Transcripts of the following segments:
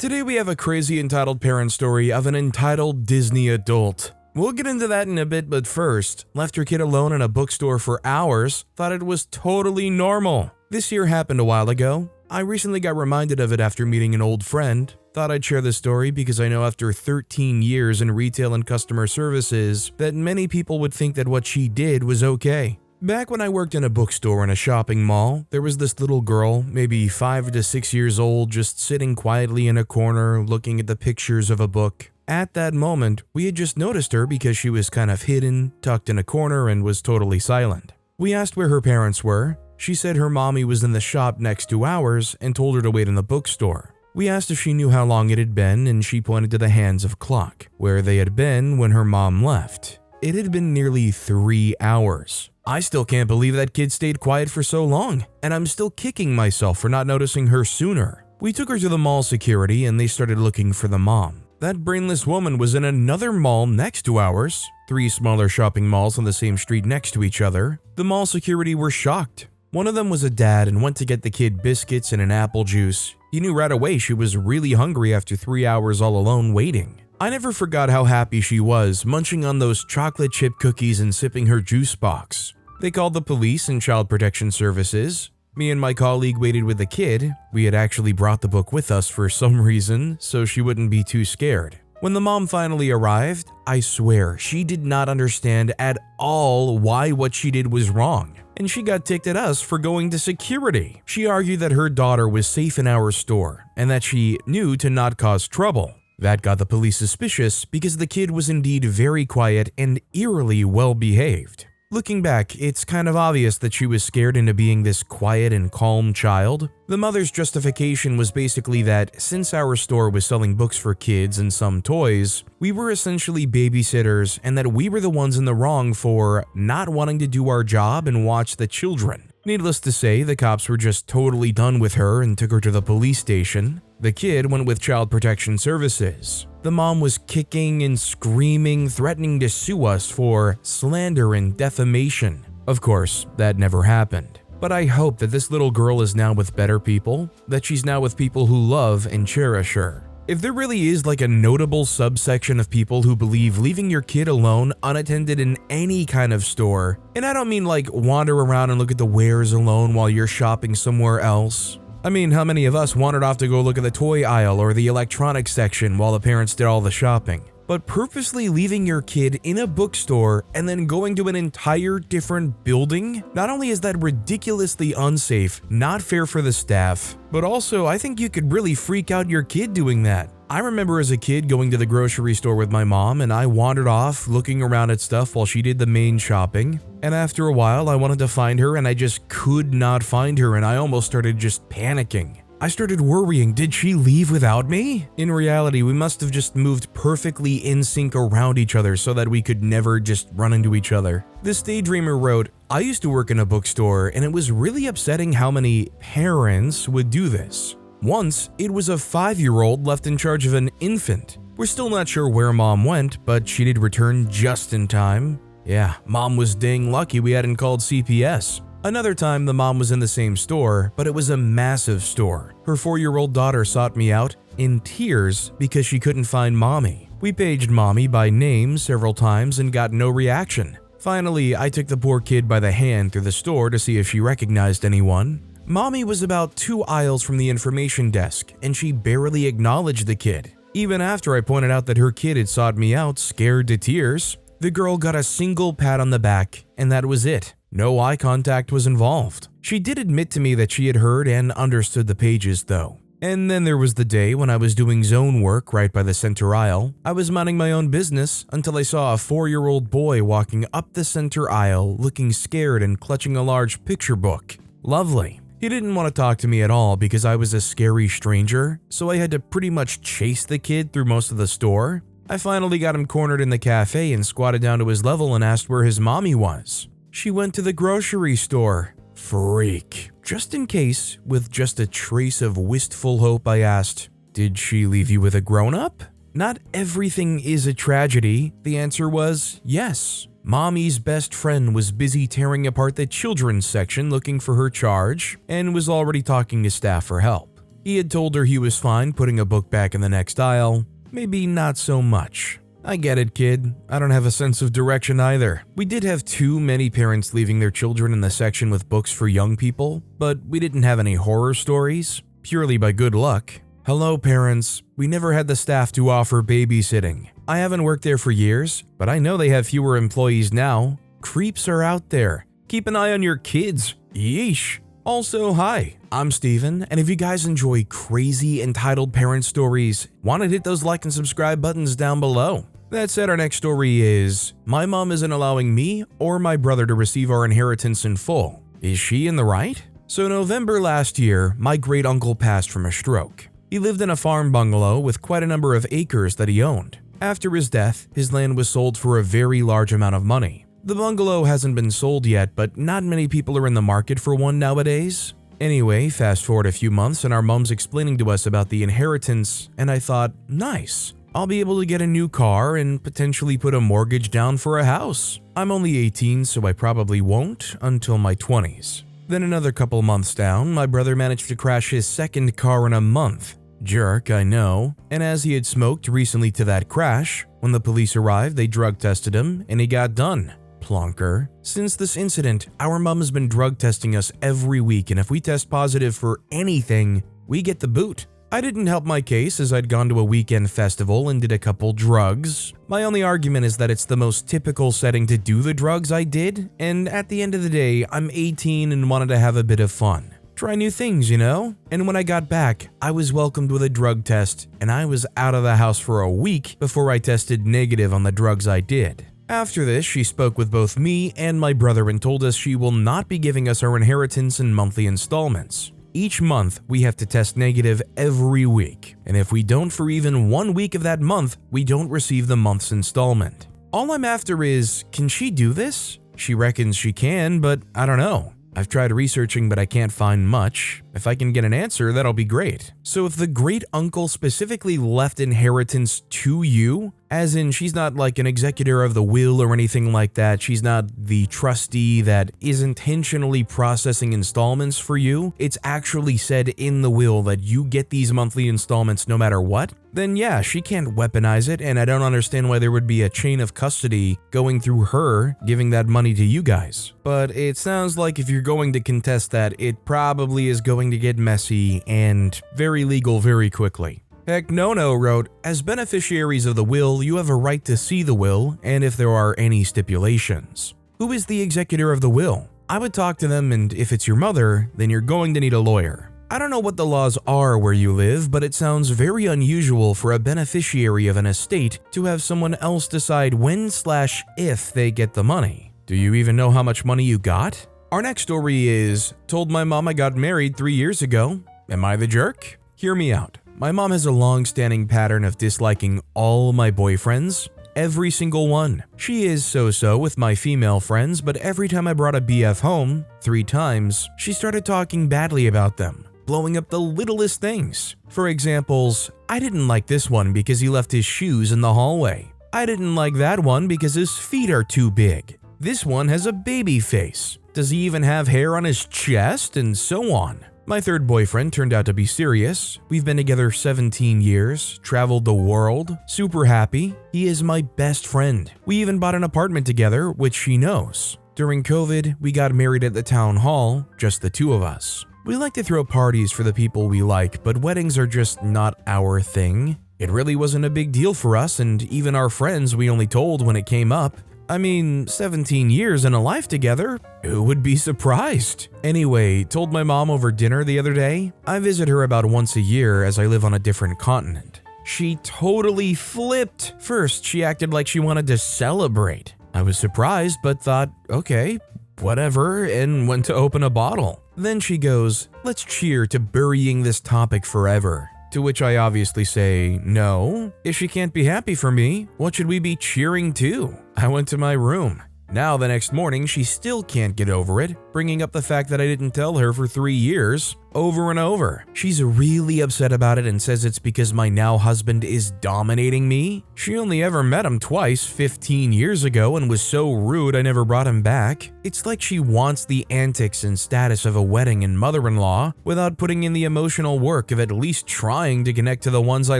Today we have a crazy entitled parent story of an entitled Disney adult. We'll get into that in a bit, but first, left her kid alone in a bookstore for hours, thought it was totally normal. This year happened a while ago. I recently got reminded of it after meeting an old friend. Thought I'd share this story because I know after 13 years in retail and customer services that many people would think that what she did was okay. Back when I worked in a bookstore in a shopping mall, there was this little girl, maybe 5 to 6 years old, just sitting quietly in a corner looking at the pictures of a book. At that moment, we had just noticed her because she was kind of hidden, tucked in a corner, and was totally silent. We asked where her parents were. She said her mommy was in the shop next to ours and told her to wait in the bookstore. We asked if she knew how long it had been, and she pointed to the hands of clock, where they had been when her mom left. It had been nearly 3 hours. I still can't believe that kid stayed quiet for so long, and I'm still kicking myself for not noticing her sooner. We took her to the mall security and they started looking for the mom. That brainless woman was in another mall next to ours, 3 smaller shopping malls on the same street next to each other. The mall security were shocked. One of them was a dad and went to get the kid biscuits and an apple juice. He knew right away she was really hungry after 3 hours all alone waiting. I never forgot how happy she was, munching on those chocolate chip cookies and sipping her juice box. They called the police and child protection services. Me and my colleague waited with the kid. We had actually brought the book with us for some reason, so she wouldn't be too scared. When the mom finally arrived, I swear she did not understand at all why what she did was wrong, and she got ticked at us for going to security. She argued that her daughter was safe in our store and that she knew to not cause trouble. That got the police suspicious because the kid was indeed very quiet and eerily well behaved. Looking back, it's kind of obvious that she was scared into being this quiet and calm child. The mother's justification was basically that since our store was selling books for kids and some toys, we were essentially babysitters and that we were the ones in the wrong for not wanting to do our job and watch the children. Needless to say, the cops were just totally done with her and took her to the police station. The kid went with child protection services. The mom was kicking and screaming, threatening to sue us for slander and defamation. Of course, that never happened. But I hope that this little girl is now with better people, that she's now with people who love and cherish her. If there really is like a notable subsection of people who believe leaving your kid alone unattended in any kind of store, and I don't mean like wander around and look at the wares alone while you're shopping somewhere else. I mean, how many of us wandered off to go look at the toy aisle or the electronics section while the parents did all the shopping? But purposely leaving your kid in a bookstore and then going to an entire different building? Not only is that ridiculously unsafe, not fair for the staff, but also I think you could really freak out your kid doing that. I remember as a kid going to the grocery store with my mom and I wandered off looking around at stuff while she did the main shopping. And after a while I wanted to find her and I just could not find her and I almost started just panicking. I started worrying, did she leave without me? In reality, we must have just moved perfectly in sync around each other so that we could never just run into each other. This daydreamer wrote, I used to work in a bookstore and it was really upsetting how many parents would do this. Once, it was a 5-year-old left in charge of an infant. We're still not sure where mom went, but she did return just in time. Yeah, mom was dang lucky we hadn't called CPS. Another time, the mom was in the same store, but it was a massive store. Her 4-year-old daughter sought me out in tears because she couldn't find mommy. We paged mommy by name several times and got no reaction. Finally, I took the poor kid by the hand through the store to see if she recognized anyone. Mommy was about 2 aisles from the information desk, and she barely acknowledged the kid. Even after I pointed out that her kid had sought me out, scared to tears, the girl got a single pat on the back, and that was it. No eye contact was involved. She did admit to me that she had heard and understood the pages though. And then there was the day when I was doing zone work right by the center aisle. I was minding my own business until I saw a 4-year-old boy walking up the center aisle looking scared and clutching a large picture book. Lovely. He didn't want to talk to me at all because I was a scary stranger, so I had to pretty much chase the kid through most of the store. I finally got him cornered in the cafe and squatted down to his level and asked where his mommy was. She went to the grocery store. Freak. Just in case, with just a trace of wistful hope, I asked, did she leave you with a grown-up? Not everything is a tragedy. The answer was yes. Mommy's best friend was busy tearing apart the children's section looking for her charge and was already talking to staff for help. He had told her he was fine putting a book back in the next aisle. Maybe not so much. I get it, kid. I don't have a sense of direction either. We did have too many parents leaving their children in the section with books for young people, but we didn't have any horror stories, purely by good luck. Hello, parents. We never had the staff to offer babysitting. I haven't worked there for years, but I know they have fewer employees now. Creeps are out there. Keep an eye on your kids. Yeesh. Also, hi, I'm Steven, and if you guys enjoy crazy entitled parent stories, want to hit those like and subscribe buttons down below. That said, our next story is, my mom isn't allowing me or my brother to receive our inheritance in full. Is she in the right? So November last year, my great uncle passed from a stroke. He lived in a farm bungalow with quite a number of acres that he owned. After his death, his land was sold for a very large amount of money. The bungalow hasn't been sold yet, but not many people are in the market for one nowadays. Anyway, fast forward a few months and our mom's explaining to us about the inheritance, and I thought, nice. I'll be able to get a new car and potentially put a mortgage down for a house. I'm only 18, so I probably won't until my 20s. Then another couple months down, my brother managed to crash his second car in a month. Jerk, I know. And as he had smoked recently to that crash, when the police arrived, they drug tested him and he got done. Plonker. Since this incident, our mom has been drug testing us every week, and if we test positive for anything, we get the boot. I didn't help my case as I'd gone to a weekend festival and did a couple drugs. My only argument is that it's the most typical setting to do the drugs I did, and at the end of the day, I'm 18 and wanted to have a bit of fun. Try new things, you know? And when I got back, I was welcomed with a drug test, and I was out of the house for a week before I tested negative on the drugs I did. After this, she spoke with both me and my brother and told us she will not be giving us our inheritance in monthly installments. Each month, we have to test negative every week, and if we don't for even 1 week of that month, we don't receive the month's installment. All I'm after is, can she do this? She reckons she can, but I don't know. I've tried researching, but I can't find much. If I can get an answer, that'll be great. So if the great uncle specifically left inheritance to you, as in she's not like an executor of the will or anything like that, she's not the trustee that is intentionally processing installments for you, it's actually said in the will that you get these monthly installments no matter what, then yeah, she can't weaponize it, and I don't understand why there would be a chain of custody going through her giving that money to you guys. But it sounds like if you're going to contest that, it probably is going to get messy and very legal very quickly. Heck No wrote, as beneficiaries of the will, you have a right to see the will and if there are any stipulations. Who is the executor of the will? I would talk to them, and if it's your mother, then you're going to need a lawyer. I don't know what the laws are where you live, but it sounds very unusual for a beneficiary of an estate to have someone else decide when/if they get the money. Do you even know how much money you got? Our next story is, told my mom I got married 3 years ago. Am I the jerk? Hear me out. My mom has a long-standing pattern of disliking all my boyfriends. Every single one. She is so-so with my female friends, but every time I brought a BF home, 3 times, she started talking badly about them, blowing up the littlest things. For examples, I didn't like this one because he left his shoes in the hallway. I didn't like that one because his feet are too big. This one has a baby face. Does he even have hair on his chest? And so on. My third boyfriend turned out to be serious. We've been together 17 years, traveled the world, super happy. He is my best friend. We even bought an apartment together, which she knows. During COVID, we got married at the town hall, just the 2 of us. We like to throw parties for the people we like, but weddings are just not our thing. It really wasn't a big deal for us, and even our friends we only told when it came up. I mean, 17 years and a life together, who would be surprised? Anyway, told my mom over dinner the other day. I visit her about once a year as I live on a different continent. She totally flipped. First, she acted like she wanted to celebrate. I was surprised, but thought, okay, whatever, and went to open a bottle. Then she goes, let's cheer to burying this topic forever. To which I obviously say, no. If she can't be happy for me, what should we be cheering to? I went to my room. Now the next morning she still can't get over it, bringing up the fact that I didn't tell her for 3 years over and over. She's really upset about it and says it's because my now husband is dominating me. She only ever met him twice 15 years ago and was so rude I never brought him back. It's like she wants the antics and status of a wedding and mother-in-law without putting in the emotional work of at least trying to connect to the ones I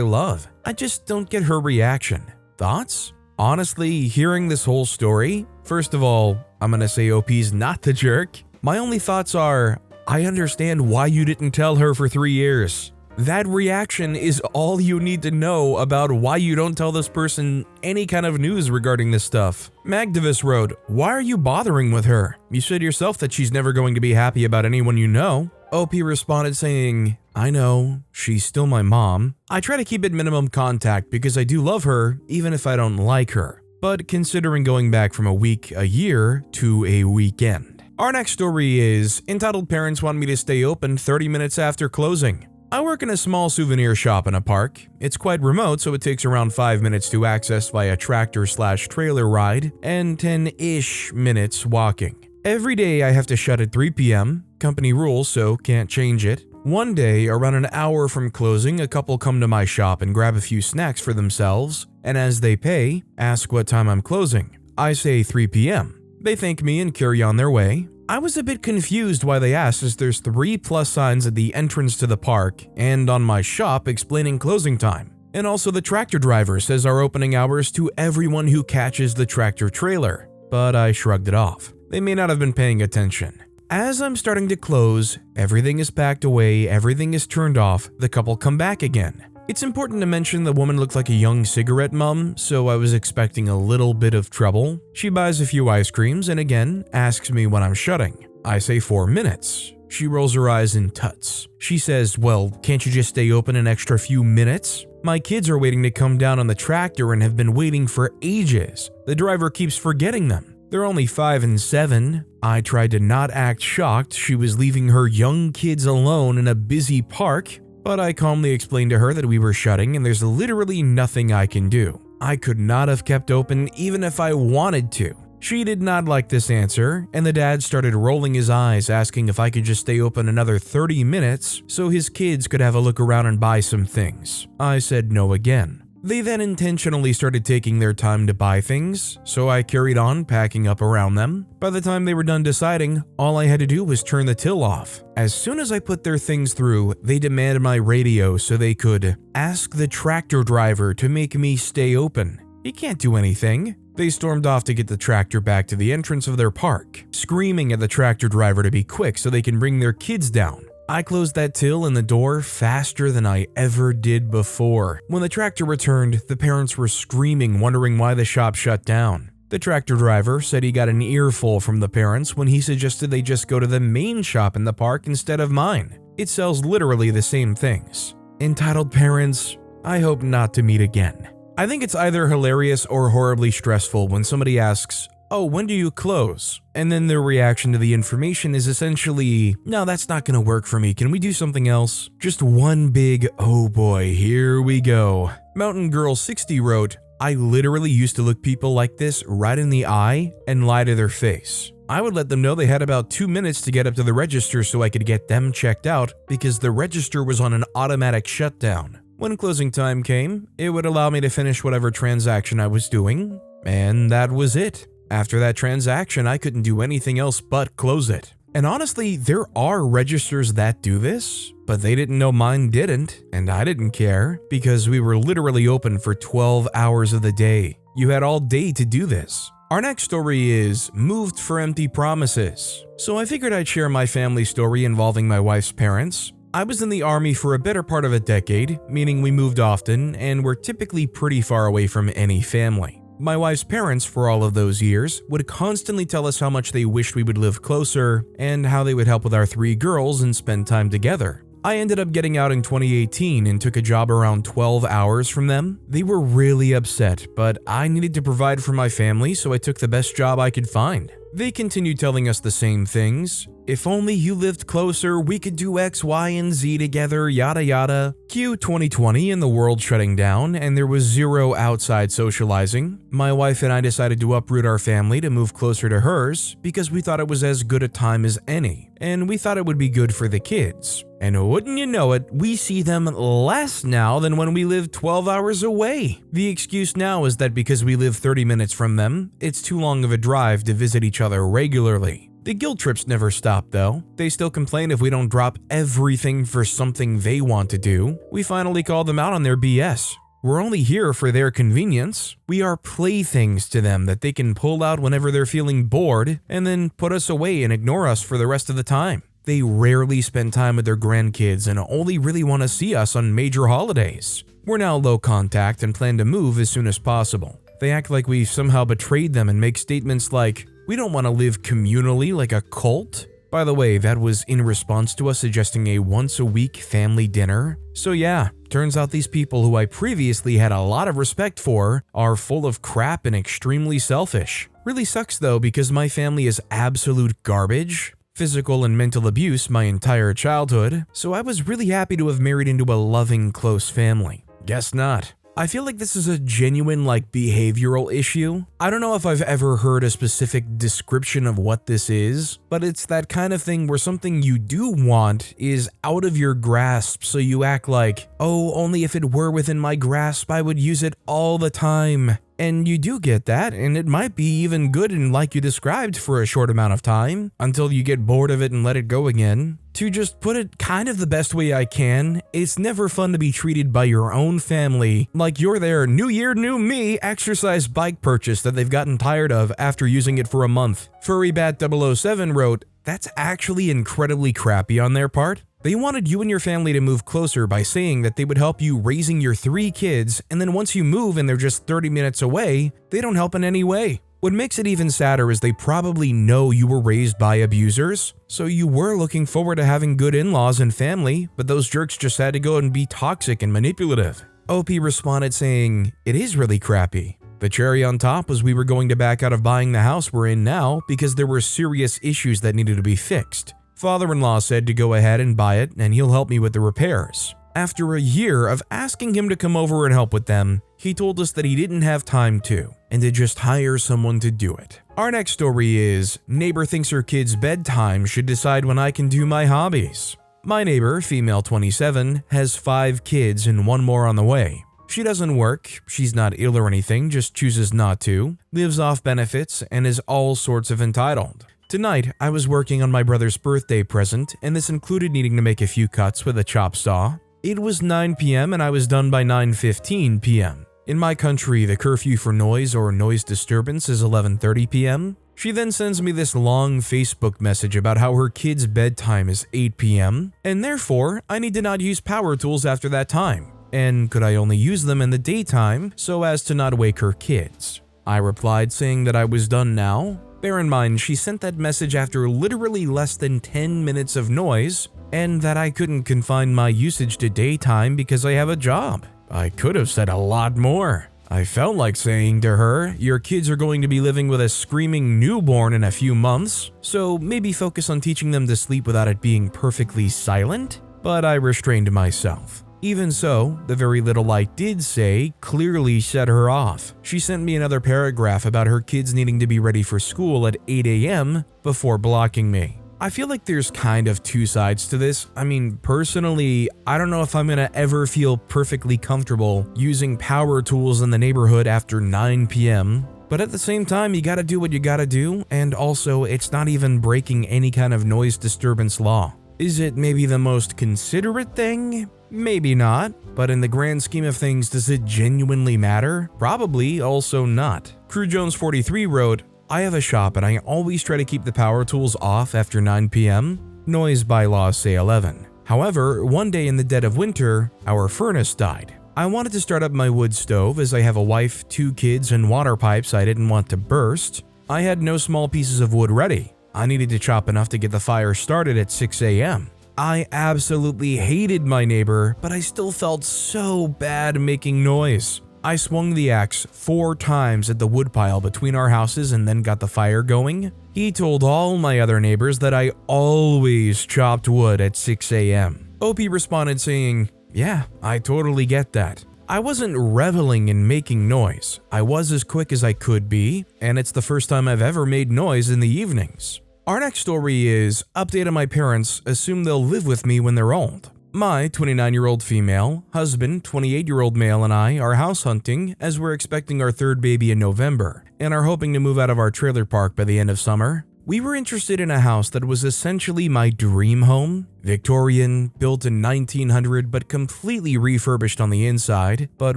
love. I just don't get her reaction. Thoughts? Honestly, hearing this whole story, first of all, I'm gonna say OP's not the jerk. My only thoughts are, I understand why you didn't tell her for 3 years. That reaction is all you need to know about why you don't tell this person any kind of news regarding this stuff. Magdavis wrote, "Why are you bothering with her? You said yourself that she's never going to be happy about anyone you know." OP responded saying, "I know, she's still my mom. I try to keep it minimum contact because I do love her even if I don't like her. But considering going back from a year to a weekend." Our next story is, entitled Parents Want Me to Stay Open 30 Minutes After Closing. I work in a small souvenir shop in a park. It's quite remote, so it takes around 5 minutes to access via tractor/trailer ride and 10-ish minutes walking. Every day I have to shut at 3 p.m. Company rules, so can't change it. One day, around an hour from closing, a couple come to my shop and grab a few snacks for themselves, and as they pay, ask what time I'm closing. I say 3 p.m. They thank me and carry on their way. I was a bit confused why they asked, as there's 3 plus signs at the entrance to the park and on my shop explaining closing time. And also the tractor driver says our opening hours to everyone who catches the tractor trailer, but I shrugged it off. They may not have been paying attention. As I'm starting to close, everything is packed away, everything is turned off, the couple come back again. It's important to mention the woman looked like a young cigarette mum, so I was expecting a little bit of trouble. She buys a few ice creams and again asks me when I'm shutting. I say 4 minutes. She rolls her eyes in tuts. She says, "Well, can't you just stay open an extra few minutes? My kids are waiting to come down on the tractor and have been waiting for ages. The driver keeps forgetting them. They're only 5 and 7. I tried to not act shocked she was leaving her young kids alone in a busy park, but I calmly explained to her that we were shutting and there's literally nothing I can do. I could not have kept open even if I wanted to. She did not like this answer, and the dad started rolling his eyes asking if I could just stay open another 30 minutes so his kids could have a look around and buy some things. I said no again. They then intentionally started taking their time to buy things, so I carried on packing up around them. By the time they were done deciding, all I had to do was turn the till off. As soon as I put their things through, they demanded my radio so they could ask the tractor driver to make me stay open. He can't do anything. They stormed off to get the tractor back to the entrance of their park, screaming at the tractor driver to be quick so they can bring their kids down. I closed that till and the door faster than I ever did before. When the tractor returned, the parents were screaming, wondering why the shop shut down. The tractor driver said he got an earful from the parents when he suggested they just go to the main shop in the park instead of mine. It sells literally the same things. Entitled Parents, I hope not to meet again. I think it's either hilarious or horribly stressful when somebody asks, "Oh, when do you close?" And then their reaction to the information is essentially, "No, that's not gonna work for me. Can we do something else?" Just one big, "Oh boy, here we go." Mountain Girl 60 wrote, "I literally used to look people like this right in the eye and lie to their face. I would let them know they had about 2 minutes to get up to the register so I could get them checked out because the register was on an automatic shutdown. When closing time came, it would allow me to finish whatever transaction I was doing, and that was it. After that transaction, I couldn't do anything else but close it." And honestly, there are registers that do this, but they didn't know mine didn't, and I didn't care because we were literally open for 12 hours of the day. You had all day to do this. Our next story is Moved for Empty Promises. So I figured I'd share my family story involving my wife's parents. I was in the army for a better part of a decade, meaning we moved often and were typically pretty far away from any family. My wife's parents, for all of those years, would constantly tell us how much they wished we would live closer and how they would help with our 3 girls and spend time together. I ended up getting out in 2018 and took a job around 12 hours from them. They were really upset, but I needed to provide for my family, so I took the best job I could find. They continued telling us the same things. If only you lived closer, we could do X, Y, and Z together, yada yada. Cue 2020 and the world shutting down, and there was zero outside socializing. My wife and I decided to uproot our family to move closer to hers because we thought it was as good a time as any, and we thought it would be good for the kids. And wouldn't you know it, we see them less now than when we lived 12 hours away. The excuse now is that because we live 30 minutes from them, it's too long of a drive to visit each other regularly. The guilt trips never stop though. They still complain if we don't drop everything for something they want to do. We finally call them out on their BS. We're only here for their convenience. We are playthings to them that they can pull out whenever they're feeling bored and then put us away and ignore us for the rest of the time. They rarely spend time with their grandkids and only really want to see us on major holidays. We're now low contact and plan to move as soon as possible. They act like we've somehow betrayed them and make statements like, "We don't want to live communally like a cult." By the way, that was in response to us suggesting a once-a-week family dinner. So yeah, turns out these people who I previously had a lot of respect for are full of crap and extremely selfish. Really sucks though because my family is absolute garbage. Physical and mental abuse my entire childhood, so I was really happy to have married into a loving, close family. Guess not. I feel like this is a genuine behavioral issue. I don't know if I've ever heard a specific description of what this is, but it's that kind of thing where something you do want is out of your grasp, so you act like, oh, only if it were within my grasp I would use it all the time. And you do get that, and it might be even good and like you described for a short amount of time, until you get bored of it and let it go again. To just put it kind of the best way I can, it's never fun to be treated by your own family like you're their new year, new me exercise bike purchase that they've gotten tired of after using it for a month. FurryBat007 wrote, "That's actually incredibly crappy on their part. They wanted you and your family to move closer by saying that they would help you raising your 3 kids, and then once you move and they're just 30 minutes away, they don't help in any way. What makes it even sadder is they probably know you were raised by abusers, so you were looking forward to having good in-laws and family, but those jerks just had to go and be toxic and manipulative." OP responded saying, "It is really crappy. The cherry on top was we were going to back out of buying the house we're in now because there were serious issues that needed to be fixed. Father-in-law said to go ahead and buy it and he'll help me with the repairs. After a year of asking him to come over and help with them, he told us that he didn't have time to, and to just hire someone to do it." Our next story is, "Neighbor thinks her kid's bedtime should decide when I can do my hobbies." My neighbor, female 27, has 5 kids and 1 more on the way. She doesn't work, she's not ill or anything, just chooses not to, lives off benefits, and is all sorts of entitled. Tonight, I was working on my brother's birthday present, and this included needing to make a few cuts with a chop saw. It was 9 p.m. and I was done by 9:15 p.m. In my country, the curfew for noise or noise disturbance is 11:30 p.m. She then sends me this long Facebook message about how her kid's bedtime is 8 p.m., and therefore, I need to not use power tools after that time. And could I only use them in the daytime so as to not wake her kids? I replied saying that I was done now. Bear in mind, she sent that message after literally less than 10 minutes of noise, and that I couldn't confine my usage to daytime because I have a job. I could have said a lot more. I felt like saying to her, "Your kids are going to be living with a screaming newborn in a few months, so maybe focus on teaching them to sleep without it being perfectly silent?" But I restrained myself. Even so, the very little I did say clearly set her off. She sent me another paragraph about her kids needing to be ready for school at 8 a.m. before blocking me. I feel like there's kind of 2 sides to this. I mean, personally, I don't know if I'm gonna ever feel perfectly comfortable using power tools in the neighborhood after 9 p.m. But at the same time, you gotta do what you gotta do, and also, it's not even breaking any kind of noise disturbance law. Is it maybe the most considerate thing? Maybe not, but in the grand scheme of things, does it genuinely matter? Probably also not. CrewJones43 wrote, "I have a shop and I always try to keep the power tools off after 9 p.m. Noise bylaws say 11. However, one day in the dead of winter, our furnace died. I wanted to start up my wood stove as I have a wife, 2 kids, and water pipes I didn't want to burst. I had no small pieces of wood ready. I needed to chop enough to get the fire started at 6 a.m. I absolutely hated my neighbor, but I still felt so bad making noise. I swung the axe 4 times at the woodpile between our houses and then got the fire going. He told all my other neighbors that I always chopped wood at 6 a.m. OP responded saying, "Yeah, I totally get that. I wasn't reveling in making noise. I was as quick as I could be, and it's the first time I've ever made noise in the evenings." Our next story is update on my parents assume they'll live with me when they're old. My 29-year-old female, husband, 28-year-old male, and I are house hunting as we're expecting our third baby in November and are hoping to move out of our trailer park by the end of summer. We were interested in a house that was essentially my dream home. Victorian, built in 1900 but completely refurbished on the inside, but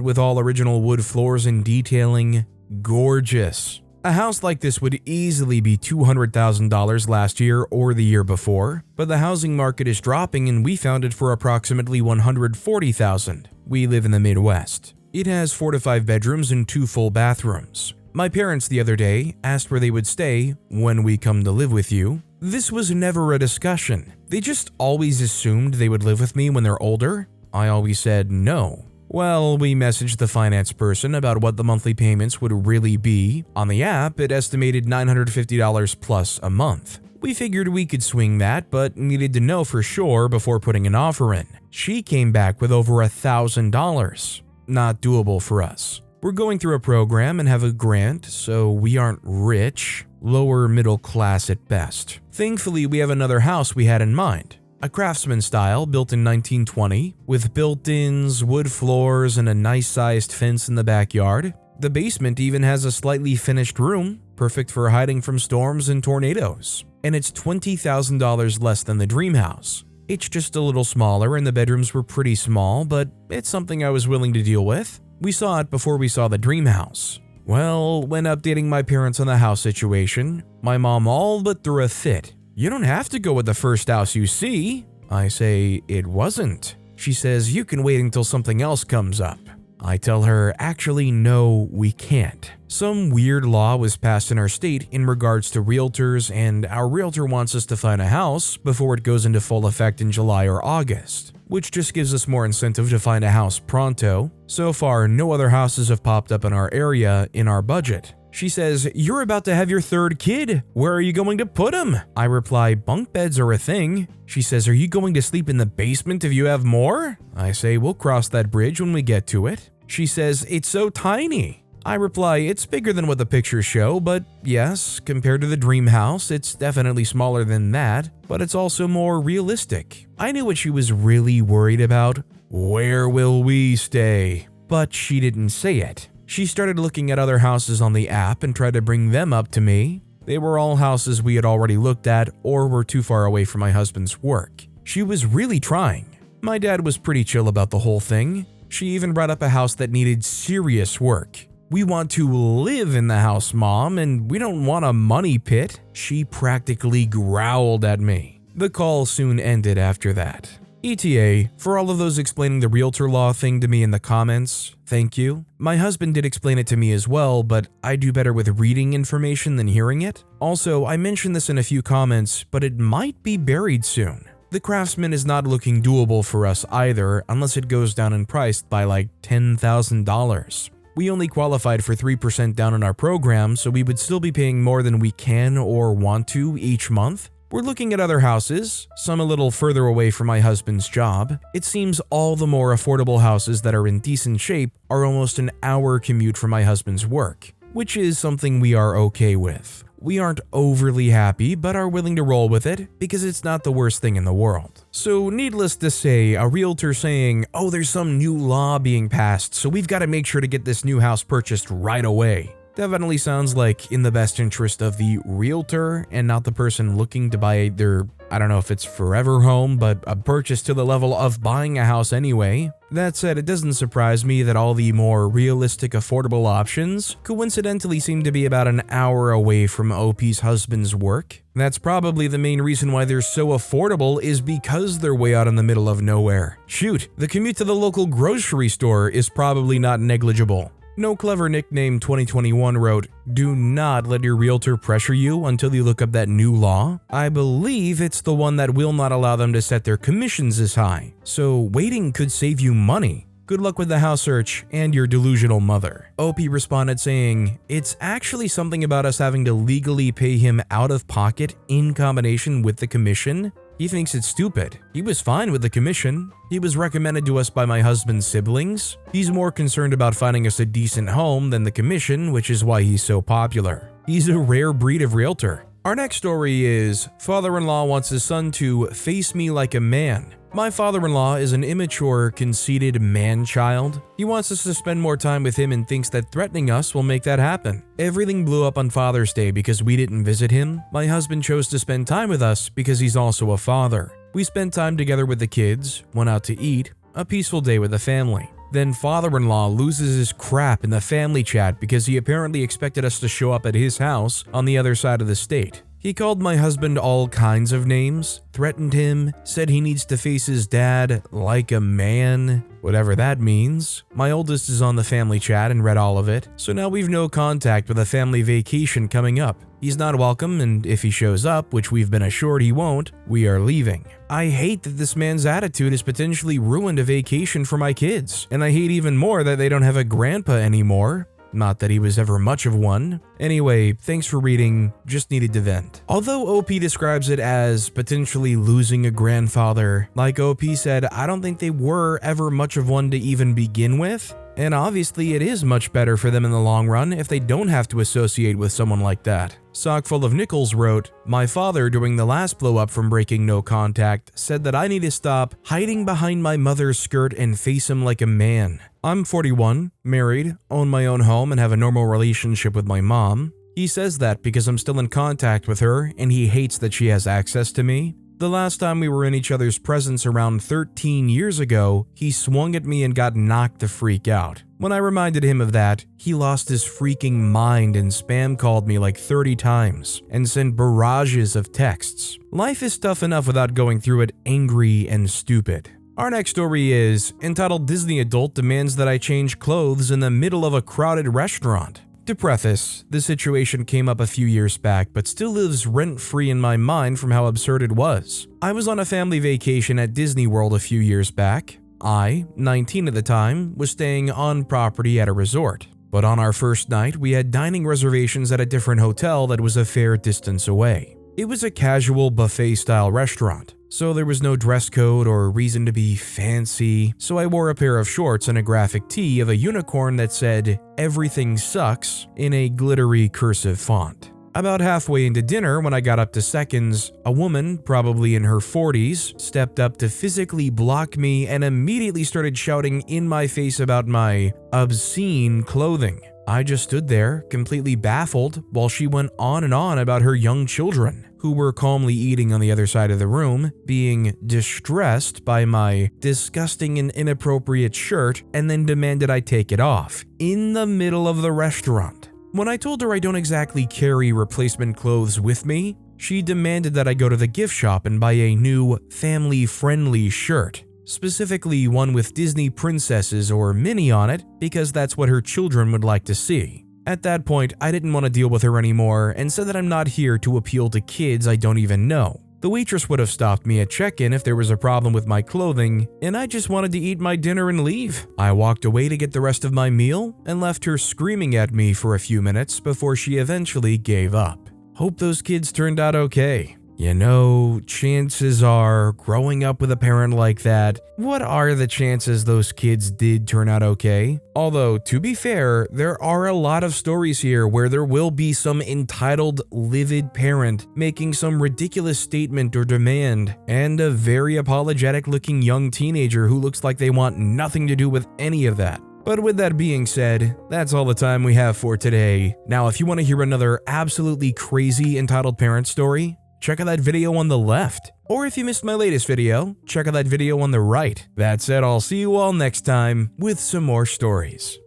with all original wood floors and detailing. Gorgeous. A house like this would easily be $200,000 last year or the year before, but the housing market is dropping and we found it for approximately $140,000. We live in the Midwest. It has 4 to 5 bedrooms and 2 full bathrooms. My parents the other day asked where they would stay when we come to live with you. This was never a discussion. They just always assumed they would live with me when they're older. I always said no. Well, we messaged the finance person about what the monthly payments would really be. On the app, it estimated $950 plus a month. We figured we could swing that, but needed to know for sure before putting an offer in. She came back with over $1,000. Not doable for us. We're going through a program and have a grant, so we aren't rich, lower middle class at best. Thankfully, we have another house we had in mind. A craftsman style built in 1920 with built-ins, wood floors, and a nice-sized fence in the backyard. The basement even has a slightly finished room, perfect for hiding from storms and tornadoes. And it's $20,000 less than the dream house. It's just a little smaller and the bedrooms were pretty small, but it's something I was willing to deal with. We saw it before we saw the dream house. Well, when updating my parents on the house situation, my mom all but threw a fit. "You don't have to go with the first house you see." I say, "It wasn't." She says, "You can wait until something else comes up." I tell her, "Actually, no, we can't. Some weird law was passed in our state in regards to realtors, and our realtor wants us to find a house before it goes into full effect in July or August, which just gives us more incentive to find a house pronto. So far, no other houses have popped up in our area in our budget." She says, "You're about to have your third kid. Where are you going to put him?" I reply, "Bunk beds are a thing." She says, "Are you going to sleep in the basement if you have more?" I say, "We'll cross that bridge when we get to it." She says, "It's so tiny." I reply, "It's bigger than what the pictures show, but yes, compared to the dream house, it's definitely smaller than that, but it's also more realistic." I knew what she was really worried about. Where will we stay? But she didn't say it. She started looking at other houses on the app and tried to bring them up to me. They were all houses we had already looked at or were too far away from my husband's work. She was really trying. My dad was pretty chill about the whole thing. She even brought up a house that needed serious work. "We want to live in the house, Mom, and we don't want a money pit." She practically growled at me. The call soon ended after that. ETA, for all of those explaining the realtor law thing to me in the comments, thank you. My husband did explain it to me as well, but I do better with reading information than hearing it. Also, I mentioned this in a few comments, but it might be buried soon. The Craftsman is not looking doable for us either, unless it goes down in price by like $10,000. We only qualified for 3% down in our program, so we would still be paying more than we can or want to each month. We're looking at other houses, some a little further away from my husband's job. It seems all the more affordable houses that are in decent shape are almost an hour commute from my husband's work, which is something we are okay with. We aren't overly happy, but are willing to roll with it because it's not the worst thing in the world. So needless to say, a realtor saying, "Oh, there's some new law being passed, so we've got to make sure to get this new house purchased right away," definitely sounds like in the best interest of the realtor and not the person looking to buy their, I don't know if it's forever home, but a purchase to the level of buying a house anyway. That said, it doesn't surprise me that all the more realistic affordable options coincidentally seem to be about an hour away from OP's husband's work. That's probably the main reason why they're so affordable is because they're way out in the middle of nowhere. Shoot, the commute to the local grocery store is probably not negligible. No Clever Nickname 2021 wrote, "Do not let your realtor pressure you until you look up that new law. I believe it's the one that will not allow them to set their commissions as high, so waiting could save you money." Good luck with the house search and your delusional mother. OP responded saying, it's actually something about us having to legally pay him out of pocket in combination with the commission. He thinks it's stupid. He was fine with the commission. He was recommended to us by my husband's siblings. He's more concerned about finding us a decent home than the commission, which is why he's so popular. He's a rare breed of realtor. Our next story is, father-in-law wants his son to face me like a man. My father-in-law is an immature, conceited man-child. He wants us to spend more time with him and thinks that threatening us will make that happen. Everything blew up on Father's Day because we didn't visit him. My husband chose to spend time with us because he's also a father. We spent time together with the kids, went out to eat, a peaceful day with the family. Then father-in-law loses his crap in the family chat because he apparently expected us to show up at his house on the other side of the state. He called my husband all kinds of names, threatened him, said he needs to face his dad like a man, whatever that means. My oldest is on the family chat and read all of it, so now we've no contact with a family vacation coming up. He's not welcome, and if he shows up, which we've been assured he won't, we are leaving. I hate that this man's attitude has potentially ruined a vacation for my kids, and I hate even more that they don't have a grandpa anymore. Not that he was ever much of one. Anyway, thanks for reading, just needed to vent. Although OP describes it as potentially losing a grandfather, like OP said, I don't think they were ever much of one to even begin with. And obviously it is much better for them in the long run if they don't have to associate with someone like that. Sockful of Nickels wrote, my father during the last blow up from breaking no contact said that I need to stop hiding behind my mother's skirt and face him like a man. I'm 41, married, own my own home and have a normal relationship with my mom. He says that because I'm still in contact with her and he hates that she has access to me. The last time we were in each other's presence around 13 years ago, he swung at me and got knocked the freak out. When I reminded him of that, he lost his freaking mind and spam called me like 30 times and sent barrages of texts. Life is tough enough without going through it angry and stupid. Our next story is entitled Disney Adult Demands That I Change Clothes in the Middle of a Crowded Restaurant. To preface, the situation came up a few years back but still lives rent-free in my mind from how absurd it was. I was on a family vacation at Disney World a few years back. I, 19 at the time, was staying on property at a resort. But on our first night, we had dining reservations at a different hotel that was a fair distance away. It was a casual buffet-style restaurant, so there was no dress code or reason to be fancy, so I wore a pair of shorts and a graphic tee of a unicorn that said, "Everything sucks," in a glittery cursive font. About halfway into dinner, when I got up to seconds, a woman, probably in her 40s, stepped up to physically block me and immediately started shouting in my face about my obscene clothing. I just stood there, completely baffled, while she went on and on about her young children, who were calmly eating on the other side of the room, being distressed by my disgusting and inappropriate shirt, and then demanded I take it off, in the middle of the restaurant. When I told her I don't exactly carry replacement clothes with me, she demanded that I go to the gift shop and buy a new, family-friendly shirt. Specifically one with Disney princesses or Minnie on it, because that's what her children would like to see. At that point, I didn't want to deal with her anymore and said that I'm not here to appeal to kids I don't even know. The waitress would have stopped me at check-in if there was a problem with my clothing, and I just wanted to eat my dinner and leave. I walked away to get the rest of my meal and left her screaming at me for a few minutes before she eventually gave up. Hope those kids turned out okay. You know, chances are, growing up with a parent like that, what are the chances those kids did turn out okay? Although, to be fair, there are a lot of stories here where there will be some entitled, livid parent making some ridiculous statement or demand, and a very apologetic-looking young teenager who looks like they want nothing to do with any of that. But with that being said, that's all the time we have for today. Now, if you want to hear another absolutely crazy entitled parent story, check out that video on the left. Or if you missed my latest video, check out that video on the right. That said, I'll see you all next time with some more stories.